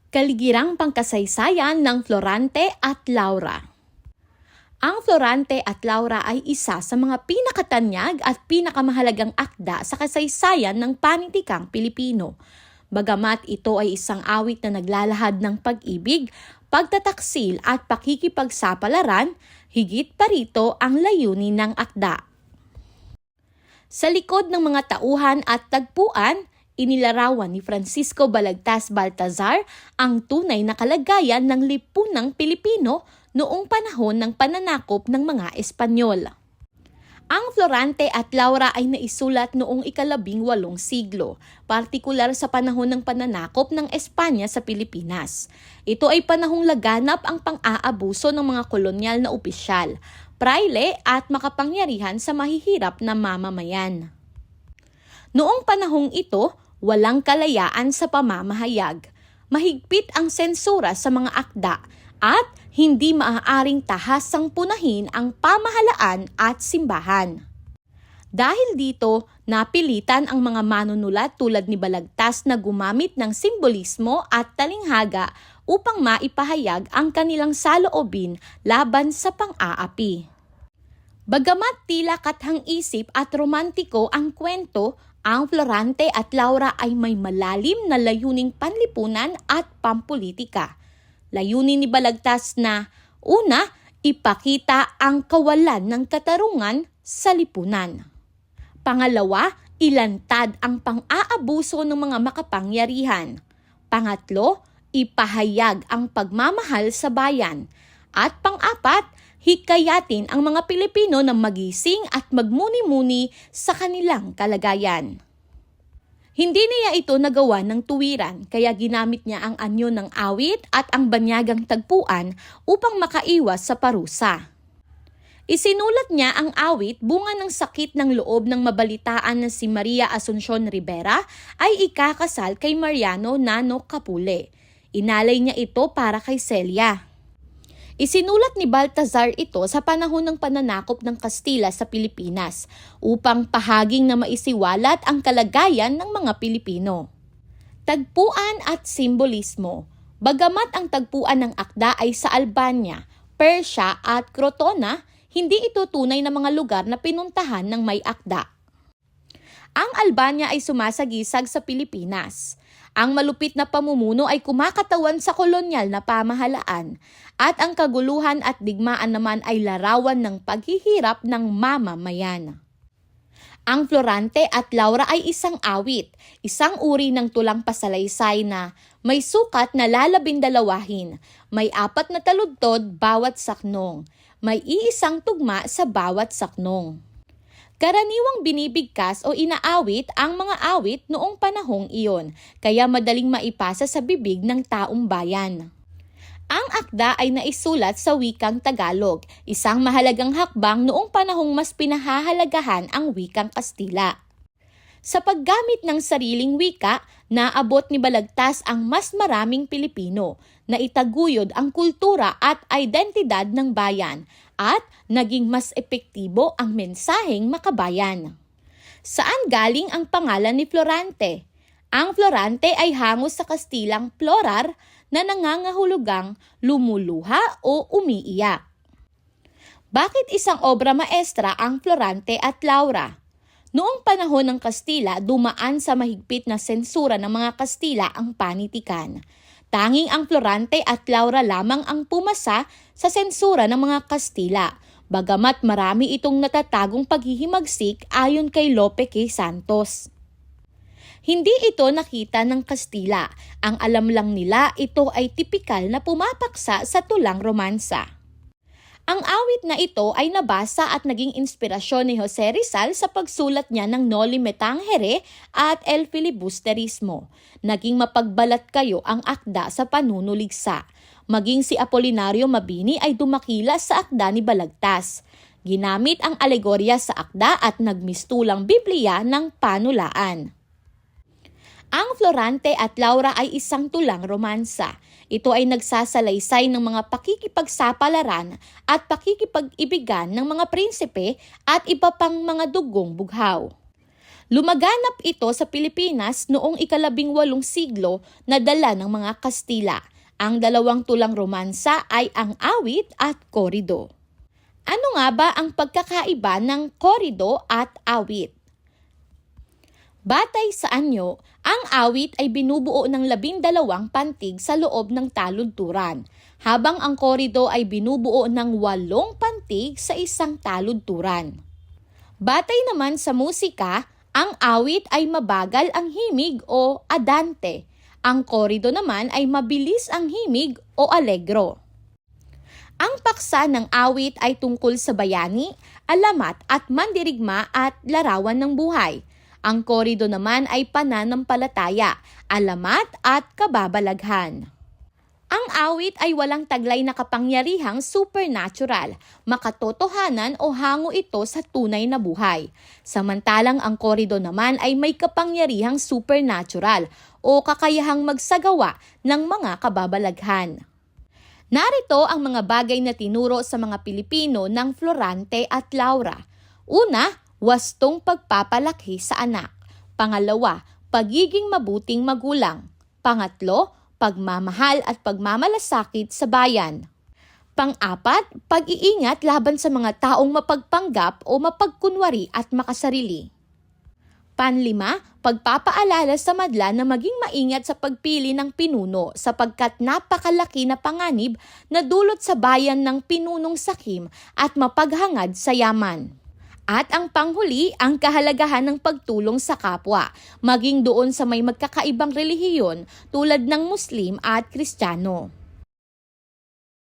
Kaligirang pangkasaysayan ng Florante at Laura. Ang Florante at Laura ay isa sa mga pinakatanyag at pinakamahalagang akda sa kasaysayan ng panitikang Pilipino. Bagamat ito ay isang awit na naglalahad ng pag-ibig, pagtataksil at pakikipagsapalaran, higit pa rito ang layunin ng akda. Sa likod ng mga tauhan at tagpuan, inilarawan ni Francisco Balagtas Baltazar ang tunay na kalagayan ng lipunang Pilipino noong panahon ng pananakop ng mga Espanyol. Ang Florante at Laura ay naisulat noong ika-18 siglo, partikular sa panahon ng pananakop ng Espanya sa Pilipinas. Ito ay panahong laganap ang pang-aabuso ng mga kolonyal na opisyal, praile at makapangyarihan sa mahihirap na mamamayan. Noong panahong ito, walang kalayaan sa pamamahayag. Mahigpit ang sensura sa mga akda at hindi maaaring tahasang punahin ang pamahalaan at simbahan. Dahil dito, napilitan ang mga manunulat tulad ni Balagtas na gumamit ng simbolismo at talinghaga upang maipahayag ang kanilang saloobin laban sa pang-aapi. Bagamat tila kathang-isip at romantiko ang kwento, ang Florante at Laura ay may malalim na layuning panlipunan at pampolitika. Layunin ni Balagtas na, una, ipakita ang kawalan ng katarungan sa lipunan. Pangalawa, ilantad ang pang-aabuso ng mga makapangyarihan. Pangatlo, ipahayag ang pagmamahal sa bayan. At pang-apat, hikayatin ang mga Pilipino na magising at magmuni-muni sa kanilang kalagayan. Hindi niya ito nagawa ng tuwiran, kaya ginamit niya ang anyo ng awit at ang banyagang tagpuan upang makaiwas sa parusa. Isinulat niya ang awit bunga ng sakit ng loob ng mabalitaan na si Maria Asuncion Rivera ay ikakasal kay Mariano Nano Capule. Inalay niya ito para kay Celia. Isinulat ni Baltazar ito sa panahon ng pananakop ng Kastila sa Pilipinas upang pahaging na maisiwalat ang kalagayan ng mga Pilipino. Tagpuan at simbolismo. Bagamat ang tagpuan ng akda ay sa Albania, Persia at Crotona, hindi ito tunay na mga lugar na pinuntahan ng may akda. Ang Albania ay sumasagisag sa Pilipinas. Ang malupit na pamumuno ay kumakatawan sa kolonyal na pamahalaan at ang kaguluhan at digmaan naman ay larawan ng paghihirap ng mamamayan. Ang Florante at Laura ay isang awit, isang uri ng tulang pasalaysay na may sukat na lalabindalawahin, may 4 na taludtod bawat saknong, may iisang tugma sa bawat saknong. Karaniwang binibigkas o inaawit ang mga awit noong panahong iyon, kaya madaling maipasa sa bibig ng taong bayan. Ang akda ay naisulat sa wikang Tagalog, isang mahalagang hakbang noong panahong mas pinahahalagahan ang wikang Kastila. Sa paggamit ng sariling wika, naabot ni Balagtas ang mas maraming Pilipino, na itaguyod ang kultura at identidad ng bayan, at naging mas epektibo ang mensaheng makabayan. Saan galing ang pangalan ni Florante? Ang Florante ay hango sa Kastilang florar na nangangahulugang lumuluha o umiiyak. Bakit isang obra maestra ang Florante at Laura? Noong panahon ng Kastila, dumaan sa mahigpit na sensura ng mga Kastila ang panitikan. Tanging ang Florante at Laura lamang ang pumasa sa sensura ng mga Kastila, bagamat marami itong natatagong paghihimagsik ayon kay Lope K. Santos. Hindi ito nakita ng Kastila. Ang alam lang nila, ito ay tipikal na pumapaksa sa tulang romansa. Ang awit na ito ay nabasa at naging inspirasyon ni Jose Rizal sa pagsulat niya ng Noli Me Tangere at El Filibusterismo. Naging mapagbalat kayo ang akda sa panunuligsa. Maging si Apolinario Mabini ay dumakila sa akda ni Balagtas. Ginamit ang alegorya sa akda at nagmistulang Biblia ng panulaan. Ang Florante at Laura ay isang tulang romansa. Ito ay nagsasalaysay ng mga pakikipagsapalaran at pakikipag-ibigan ng mga prinsipe at iba pang mga dugong bughaw. Lumaganap ito sa Pilipinas noong ika-18 siglo na dala ng mga Kastila. Ang dalawang tulang romansa ay ang awit at korido. Ano nga ba ang pagkakaiba ng korido at awit? Batay sa anyo, ang awit ay binubuo ng 12 pantig sa loob ng taludturan, habang ang korido ay binubuo ng 8 pantig sa isang taludturan. Batay naman sa musika, ang awit ay mabagal ang himig o adante. Ang korido naman ay mabilis ang himig o allegro. Ang paksa ng awit ay tungkol sa bayani, alamat at mandirigma at larawan ng buhay. Ang korido naman ay pananampalataya, alamat at kababalaghan. Ang awit ay walang taglay na kapangyarihang supernatural, makatotohanan o hango ito sa tunay na buhay. Samantalang ang korido naman ay may kapangyarihang supernatural o kakayahang magsagawa ng mga kababalaghan. Narito ang mga bagay na tinuro sa mga Pilipino ng Florante at Laura. Una, wastong pagpapalaki sa anak. Pangalawa, pagiging mabuting magulang. Pangatlo, pagmamahal at pagmamalasakit sa bayan. Pang-apat, pag-iingat laban sa mga taong mapagpanggap o mapagkunwari at makasarili. Panlima, pagpapaalala sa madla na maging maingat sa pagpili ng pinuno sapagkat napakalaki na panganib na dulot sa bayan ng pinunong sakim at mapaghangad sa yaman. At ang panghuli, ang kahalagahan ng pagtulong sa kapwa, maging doon sa may magkakaibang relihiyon tulad ng Muslim at Kristiyano.